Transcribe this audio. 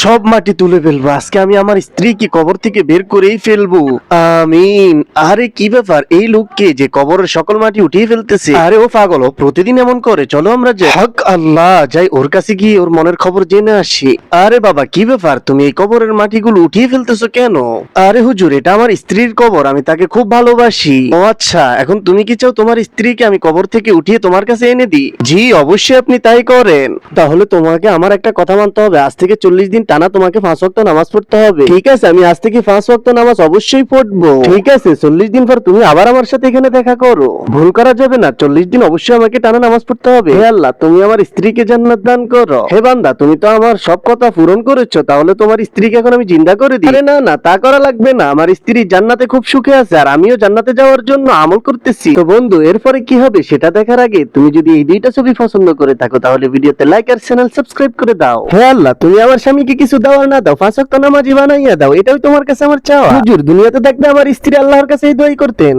সব মাটি তুলে ফেলবো আজকে আমি আমার স্ত্রীকে কবর থেকে বের করেই ফেলবো। আমিন। আরে কি ব্যাপার, এই লোককে যে কবরের সকল মাটি উঠিয়ে ফেলতেছে? আরে ও পাগল, ও প্রতিদিন এমন করে। চলো আমরা যাই। হক আল্লাহ, যাই ওর কাছে গিয়ে ওর মনের খবর জেনে আসি। আরে বাবা, কি ব্যাপার, তুমি এই কবরের মাটিগুলো উঠিয়ে ফেলতেছো কেন? আরে হুজুর, এটা আমার স্ত্রীর কবর, আমি তাকে খুব ভালোবাসি। ও আচ্ছা, এখন তুমি কি চাও তোমার স্ত্রীকে আমি কবর থেকে উঠিয়ে তোমার কাছে এনে দিই? জি অবশ্যই, আপনি তাই করেন। তাহলে তোমাকে আমার একটা কথা মানতে হবে, আজ থেকে 40 দিন টানা তোমাকে 5 ওয়াক্ত নামাজ পড়তে হবে। ঠিক আছে, আমি আজ থেকে 5 ওয়াক্ত নামাজ অবশ্যই পড়বো। ঠিক আছে, 40 দিন পর তুমি আবার আমার সাথে এখানে দেখা করো। ভুল করা যাবে না, 40 দিন অবশ্যই আমাকে টানা নামাজ পড়তে হবে। হে আল্লাহ, তুমি আমার স্ত্রীকে জান্নাত দান করো। হে বান্দা, তুমি তো আমার সব কথা পূরণ করেছো, তাহলে তোমার স্ত্রীকে এখন আমি জিন্দা করে দিই। আরে না না, তা করা লাগবে না, আমার স্ত্রী জান্নাতে খুব সুখে আছে, আর আমিও জান্নাতে যাওয়ার জন্য আমল করতেছি। তো বন্ধু, এরপরে কি হবে সেটা দেখার আগে তুমি যদি এই দুইটা ছবি পছন্দ করে থাকো, তাহলে ভিডিওতে লাইক আর চ্যানেল সাবস্ক্রাইব করে দাও। হে আল্লাহ, তুমি আমার স্বামীকে কিছু দাও আর না দাও, 5 ওয়াক্ত নামাজি বানাইয়া দাও, এটাই তোমার কাছে আমার চাওয়া। হুজুর, দুনিয়াতে দেখবে আমার স্ত্রী আল্লাহর কাছে এই দোয়াই করতেন।